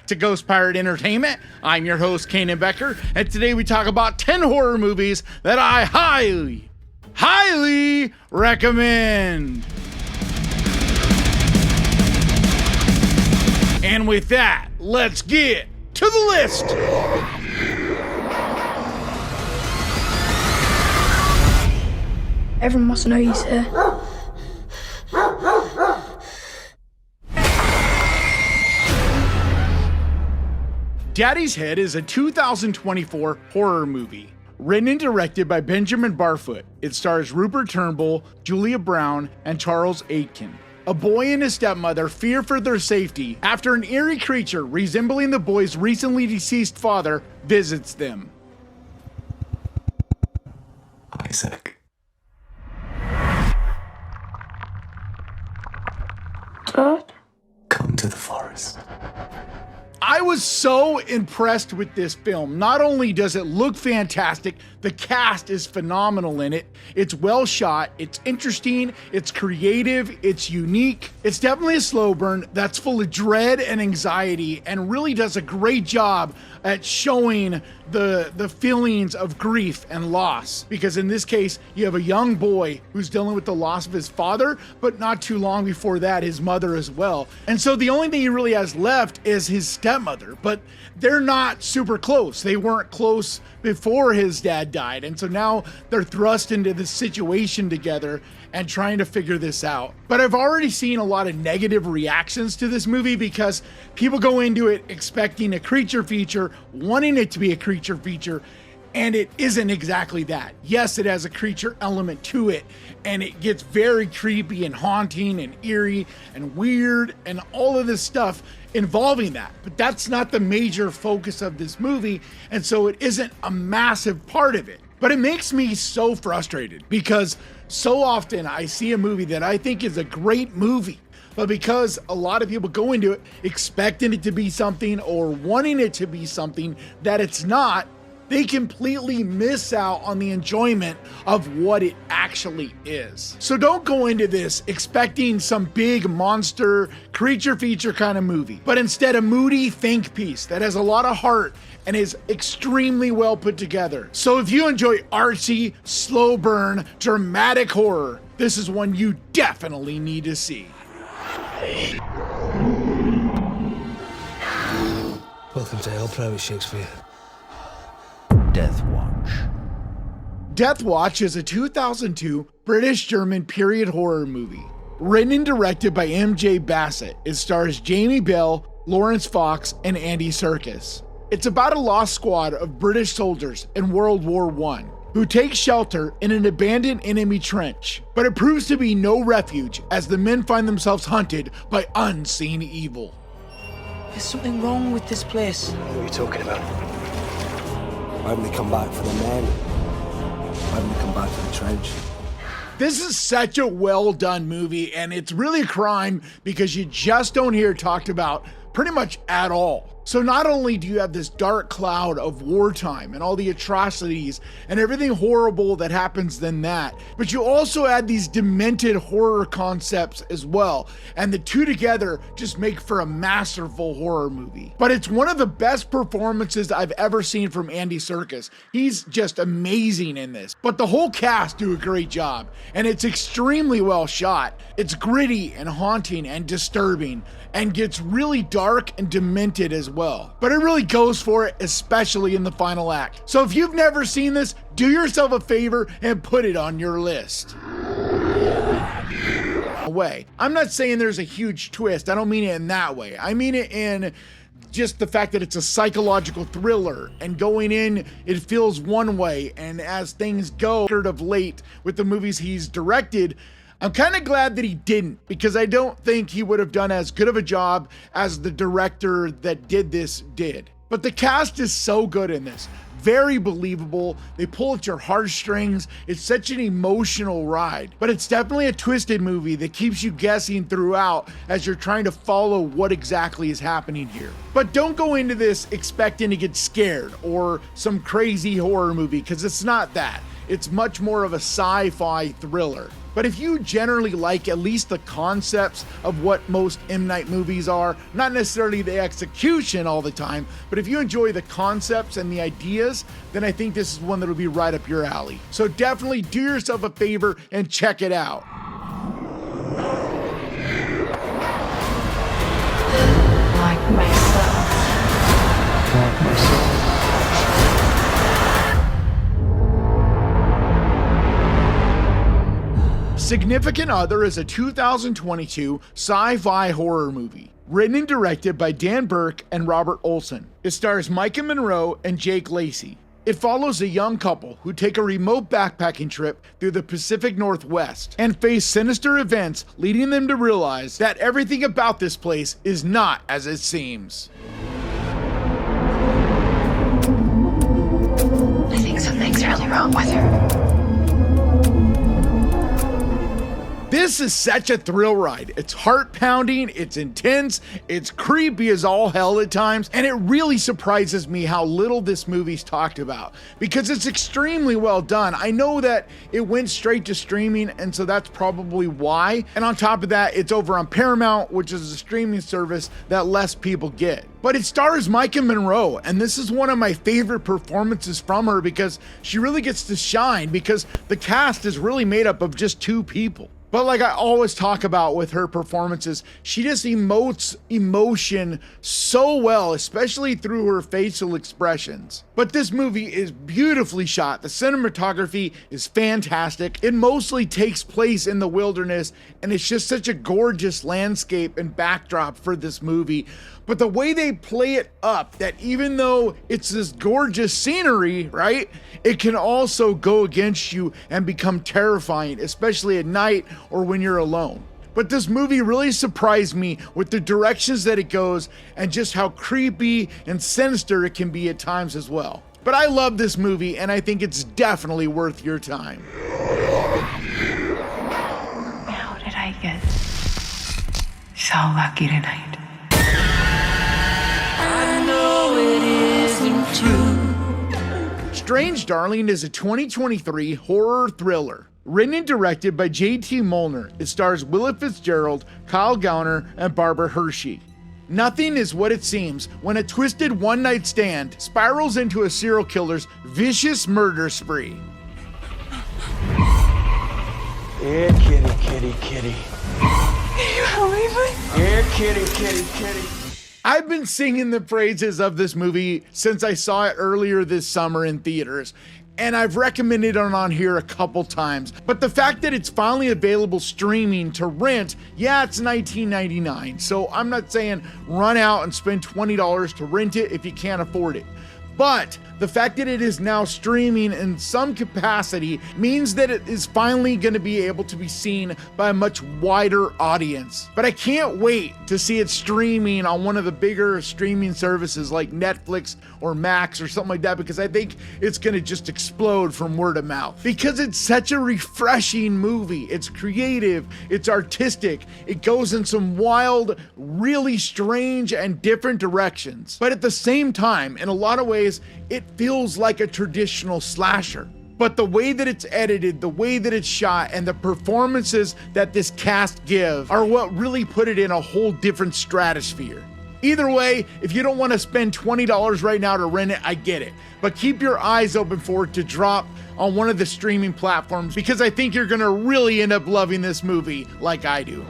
to Ghost Pirate Entertainment. I'm your host, Kanan Becker, and today we talk about 10 horror movies that I highly recommend. And with that, let's get to the list. Everyone must know he's here. Daddy's Head is a 2024 horror movie. Written and directed by Benjamin Barfoot, it stars Rupert Turnbull, Julia Brown, and Charles Aitken. A boy and his stepmother fear for their safety after an eerie creature resembling the boy's recently deceased father visits them. Isaac. Dad? Come to the forest. I was so impressed with this film. Not only does it look fantastic, the cast is phenomenal in it. It's well shot, it's interesting, it's creative, it's unique. It's definitely a slow burn that's full of dread and anxiety and really does a great job at showing the feelings of grief and loss. Because in this case, you have a young boy who's dealing with the loss of his father, but not too long before that, his mother as well. And so the only thing he really has left is his stepmother, but they're not super close. They weren't close before his dad died. And so now they're thrust into this situation together and trying to figure this out. But I've already seen a lot of negative reactions to this movie because people go into it expecting a creature feature, wanting it to be a creature feature, and it isn't exactly that. Yes, it has a creature element to it, and it gets very creepy and haunting and eerie and weird and all of this stuff involving that. But that's not the major focus of this movie, and so it isn't a massive part of it. But it makes me so frustrated because so often I see a movie that I think is a great movie, but because a lot of people go into it expecting it to be something or wanting it to be something that it's not, they completely miss out on the enjoyment of what it actually is. So don't go into this expecting some big monster creature feature kind of movie, but instead a moody think piece that has a lot of heart and is extremely well put together. So if you enjoy artsy, slow burn, dramatic horror, this is one you definitely need to see. Welcome to Hell Private Shakespeare. Deathwatch. Deathwatch is a 2002 British-German period horror movie. Written and directed by M.J. Bassett, it stars Jamie Bell, Lawrence Fox, and Andy Serkis. It's about a lost squad of British soldiers in World War I who take shelter in an abandoned enemy trench, but it proves to be no refuge as the men find themselves hunted by unseen evil. There's something wrong with this place. What are you talking about? Why haven't they come back for the men? Why haven't they come back for the trench? This is such a well done movie, and it's really a crime because you just don't hear it talked about pretty much at all. So not only do you have this dark cloud of wartime and all the atrocities and everything horrible that happens than that, but you also add these demented horror concepts as well. And the two together just make for a masterful horror movie. But it's one of the best performances I've ever seen from Andy Serkis. He's just amazing in this. But the whole cast do a great job, and it's extremely well shot. It's gritty and haunting and disturbing, and gets really dark and demented as well. But it really goes for it, especially in the final act. So if you've never seen this, do yourself a favor and put it on your list. I'm not saying there's a huge twist. I don't mean it in that way. I mean it in just the fact that it's a psychological thriller, and going in, it feels one way, and as things go of late with the movies he's directed, I'm kind of glad that he didn't, because I don't think he would have done as good of a job as the director that did this did. But the cast is so good in this. Very believable. They pull at your heartstrings. It's such an emotional ride. But it's definitely a twisted movie that keeps you guessing throughout as you're trying to follow what exactly is happening here. But don't go into this expecting to get scared or some crazy horror movie, because it's not that. It's much more of a sci-fi thriller. But if you generally like at least the concepts of what most M. Night movies are, not necessarily the execution all the time, but if you enjoy the concepts and the ideas, then I think this is one that'll be right up your alley. So definitely do yourself a favor and check it out. Like myself. Significant Other is a 2022 sci-fi horror movie, written and directed by Dan Burke and Robert Olson. It stars Micah Monroe and Jake Lacey. It follows a young couple who take a remote backpacking trip through the Pacific Northwest and face sinister events, leading them to realize that everything about this place is not as it seems. I think something's really wrong with her. This is such a thrill ride. It's heart-pounding, it's intense, it's creepy as all hell at times, and it really surprises me how little this movie's talked about, because it's extremely well done. I know that it went straight to streaming, and so that's probably why. And on top of that, it's over on Paramount, which is a streaming service that less people get. But it stars Micah Monroe, and this is one of my favorite performances from her because she really gets to shine, because the cast is really made up of just 2 people. But like I always talk about with her performances, she just emotes emotion so well, especially through her facial expressions. But this movie is beautifully shot. The cinematography is fantastic. It mostly takes place in the wilderness, and it's just such a gorgeous landscape and backdrop for this movie. But the way they play it up, that even though it's this gorgeous scenery, right, it can also go against you and become terrifying, especially at night or when you're alone. But this movie really surprised me with the directions that it goes and just how creepy and sinister it can be at times as well. But I love this movie, and I think it's definitely worth your time. How did I get so lucky tonight? Strange Darling is a 2023 horror thriller. Written and directed by J.T. Molnar, it stars Willa Fitzgerald, Kyle Gowner, and Barbara Hershey. Nothing is what it seems when a twisted one-night stand spirals into a serial killer's vicious murder spree. Here, kitty, kitty, kitty. Can you believe it? Here, kitty, kitty, kitty. I've been singing the praises of this movie since I saw it earlier this summer in theaters, and I've recommended it on here a couple times. But the fact that it's finally available streaming to rent, yeah, it's $19.99. So I'm not saying run out and spend $20 to rent it if you can't afford it. But the fact that it is now streaming in some capacity means that it is finally going to be able to be seen by a much wider audience. But I can't wait to see it streaming on one of the bigger streaming services like Netflix or Max or something like that, because I think it's going to just explode from word of mouth. Because it's such a refreshing movie. It's creative, it's artistic, it goes in some wild, really strange and different directions. But at the same time, in a lot of ways, it feels like a traditional slasher. But the way that it's edited, the way that it's shot, and the performances that this cast give are what really put it in a whole different stratosphere. Either way, if you don't want to spend $20 right now to rent it, I get it. But keep your eyes open for it to drop on one of the streaming platforms, because I think you're going to really end up loving this movie like I do.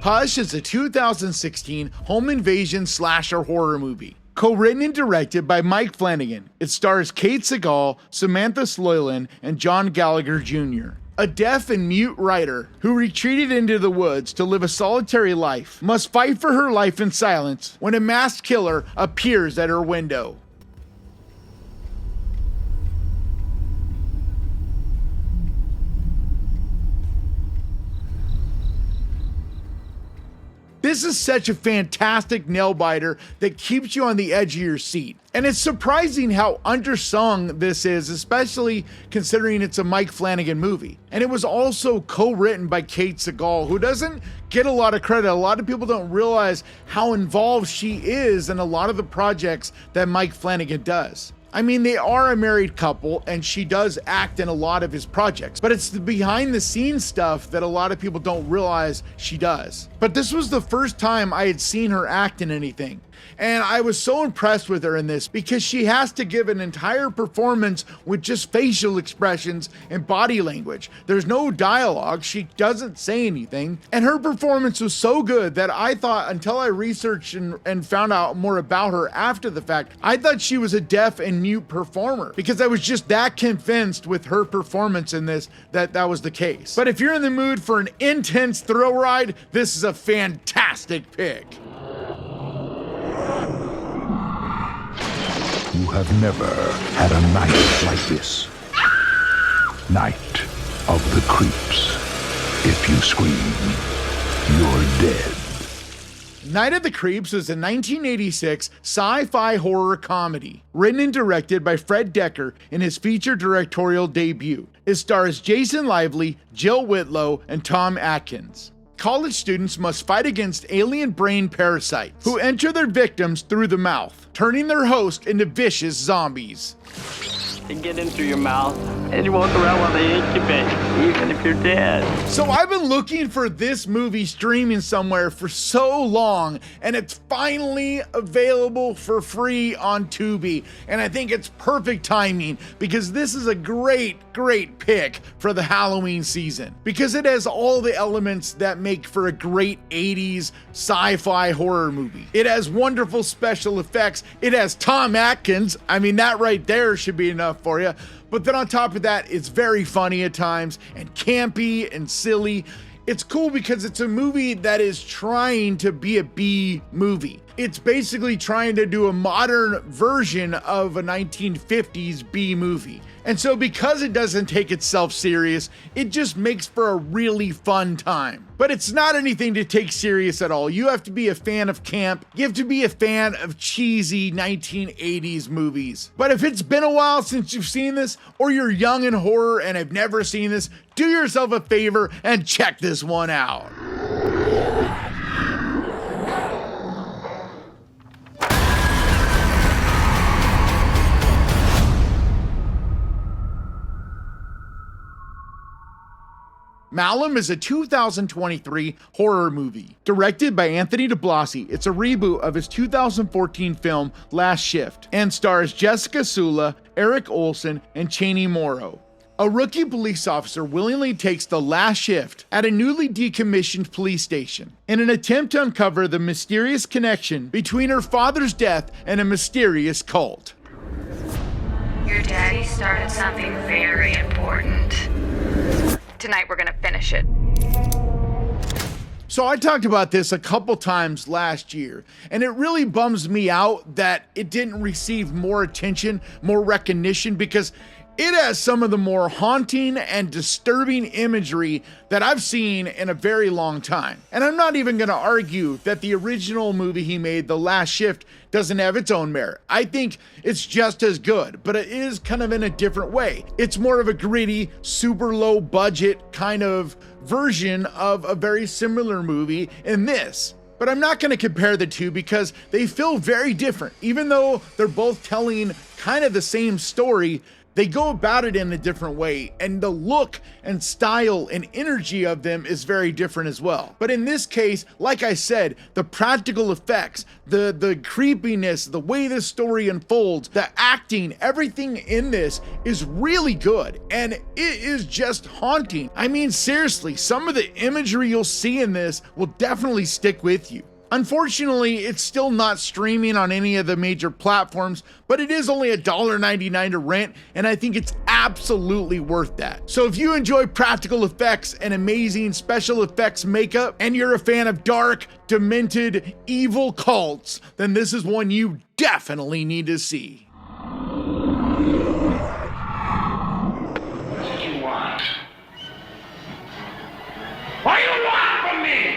Hush is a 2016 home invasion slasher horror movie. Co-written and directed by Mike Flanagan, it stars Kate Siegel, Samantha Sloyland, and John Gallagher Jr. A deaf and mute writer who retreated into the woods to live a solitary life must fight for her life in silence when a masked killer appears at her window. This This is such a fantastic nail biter that keeps you on the edge of your seat. And it's surprising how undersung this is, especially considering it's a Mike Flanagan movie. And it was also co-written by Kate Segal, who doesn't get a lot of credit. A lot of people don't realize how involved she is in a lot of the projects that Mike Flanagan does. I mean, they are a married couple and she does act in a lot of his projects, but it's the behind the scenes stuff that a lot of people don't realize she does. But this was the first time I had seen her act in anything. And I was so impressed with her in this because she has to give an entire performance with just facial expressions and body language. There's no dialogue. She doesn't say anything. And her performance was so good that I thought, until I researched and found out more about her after the fact, I thought she was a deaf and mute performer because I was just that convinced with her performance in this that was the case. But if you're in the mood for an intense thrill ride, this is a fantastic pick. You have never had a night like this. Night of the creeps. If you scream, you're dead. Night of the Creeps was a 1986 sci-fi horror comedy, written and directed by Fred Decker in his feature directorial debut. It stars Jason Lively, Jill Whitlow, and Tom Atkins. College students must fight against alien brain parasites who enter their victims through the mouth, turning their host into vicious zombies. They get in through your mouth and you walk around while they incubate, even if you're dead. So I've been looking for this movie streaming somewhere for so long, and it's finally available for free on Tubi. And I think it's perfect timing because this is a great pick for the Halloween season because it has all the elements that make for a great 80s sci-fi horror movie. It has wonderful special effects. It has Tom Atkins. I mean, that right there should be enough for you. But then on top of that, it's very funny at times and campy and silly. It's cool because it's a movie that is trying to be a B movie. It's basically trying to do a modern version of a 1950s B movie. And so because it doesn't take itself serious, it just makes for a really fun time. But it's not anything to take serious at all. You have to be a fan of camp. You have to be a fan of cheesy 1980s movies. But if it's been a while since you've seen this, or you're young in horror and have never seen this, do yourself a favor and check this one out. Malum is a 2023 horror movie. Directed by Anthony DiBlasi, it's a reboot of his 2014 film Last Shift and stars Jessica Sula, Eric Olson, and Cheney Morrow. A rookie police officer willingly takes the last shift at a newly decommissioned police station in an attempt to uncover the mysterious connection between her father's death and a mysterious cult. Your daddy started something very important. Tonight we're gonna finish it. So I talked about this a couple times last year, and it really bums me out that it didn't receive more attention, more recognition, because it has some of the more haunting and disturbing imagery that I've seen in a very long time. And I'm not even gonna argue that the original movie he made, The Last Shift, doesn't have its own merit. I think it's just as good, but it is kind of in a different way. It's more of a gritty, super low budget kind of version of a very similar movie in this. But I'm not gonna compare the two because they feel very different. Even though they're both telling kind of the same story, they go about it in a different way, and the look and style and energy of them is very different as well. But in this case, like I said, the practical effects, the creepiness, the way this story unfolds, the acting, everything in this is really good, and it is just haunting. I mean, seriously, some of the imagery you'll see in this will definitely stick with you. Unfortunately, it's still not streaming on any of the major platforms, but it is only $1.99 to rent, and I think it's absolutely worth that. So if you enjoy practical effects and amazing special effects makeup, and you're a fan of dark, demented, evil cults, then this is one you definitely need to see. What do you want? What do you want from me?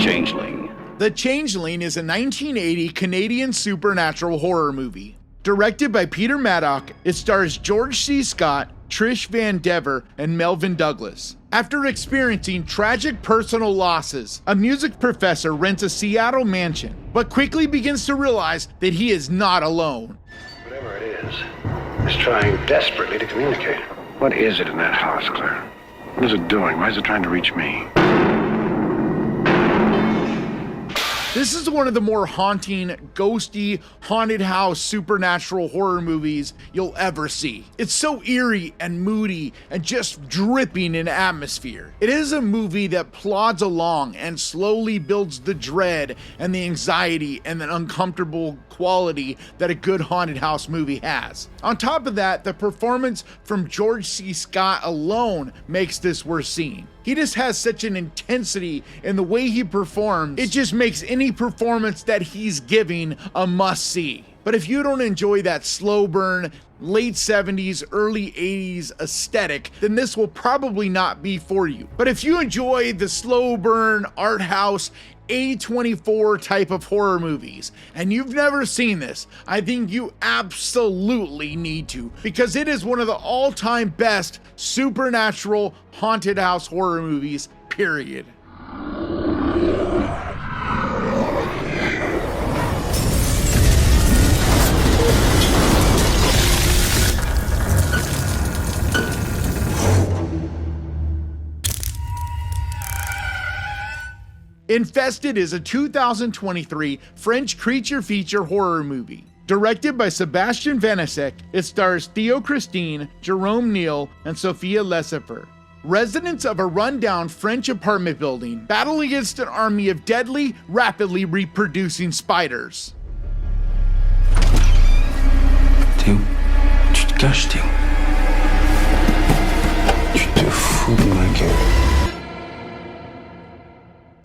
Changeling. The Changeling is a 1980 Canadian supernatural horror movie. Directed by Peter Maddock, it stars George C. Scott, Trish Van Dever, and Melvin Douglas. After experiencing tragic personal losses, a music professor rents a Seattle mansion, but quickly begins to realize that he is not alone. Whatever it is, it's trying desperately to communicate. What is it in that house, Claire? What is it doing? Why is it trying to reach me? This is one of the more haunting, ghosty, haunted house supernatural horror movies you'll ever see. It's so eerie and moody and just dripping in atmosphere. It is a movie that plods along and slowly builds the dread and the anxiety and the uncomfortable quality that a good haunted house movie has. On top of that, the performance from George C. Scott alone makes this worth seeing. He just has such an intensity in the way he performs. It just makes any performance that he's giving a must-see. But if you don't enjoy that slow burn, late 70s, early 80s aesthetic, then this will probably not be for you. But if you enjoy the slow burn, art house, A24 type of horror movies, and you've never seen this, I think you absolutely need to, because it is one of the all-time best supernatural haunted house horror movies, period. Infested is a 2023 French creature feature horror movie. Directed by Sebastian Vanessek, it stars Theo Christine, Jerome Neal, and Sophia Lesifer. Residents of a rundown French apartment building battle against an army of deadly, rapidly reproducing spiders. Théo, tu te caches, Théo. Tu te fous de ma gueule.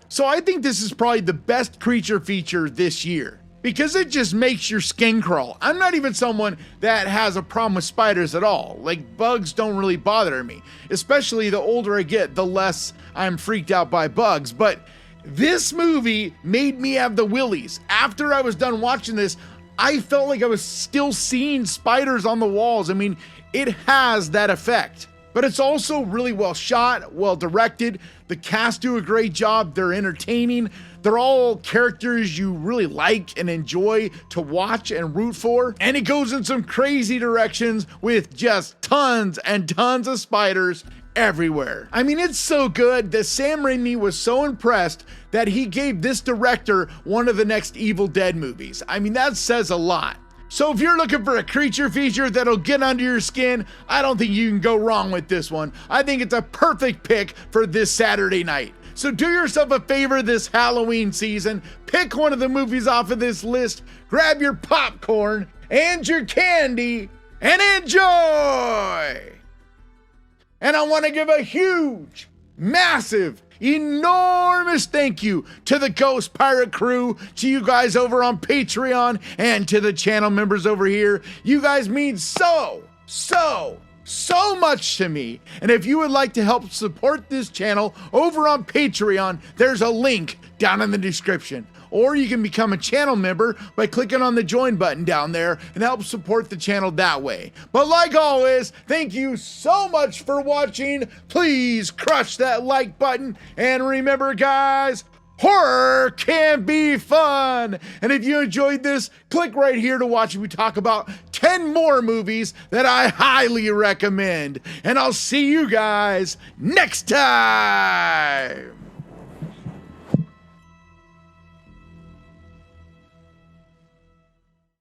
So I think this is probably the best creature feature this year, because it just makes your skin crawl. I'm not even someone that has a problem with spiders at all. Like, bugs don't really bother me, especially the older I get, the less I'm freaked out by bugs. But this movie made me have the willies. After I was done watching this, I felt like I was still seeing spiders on the walls. I mean, it has that effect. But it's also really well shot, well directed. The cast do a great job. They're entertaining. They're all characters you really like and enjoy to watch and root for. And it goes in some crazy directions with just tons and tons of spiders everywhere. I mean, it's so good that Sam Raimi was so impressed that he gave this director one of the next Evil Dead movies. I mean, that says a lot. So if you're looking for a creature feature that'll get under your skin, I don't think you can go wrong with this one. I think it's a perfect pick for this Saturday night. So do yourself a favor this Halloween season, pick one of the movies off of this list, grab your popcorn and your candy, and enjoy! And I want to give a huge, massive, enormous thank you to the Ghost Pirate crew, to you guys over on Patreon, and to the channel members over here. You guys mean so much to me. And if you would like to help support this channel over on Patreon, there's a link down in the description. Or you can become a channel member by clicking on the join button down there and help support the channel that way. But like always, thank you so much for watching. Please crush that like button. And remember, guys, horror can be fun. And if you enjoyed this, click right here to watch me talk about 10 more movies that I highly recommend. And I'll see you guys next time.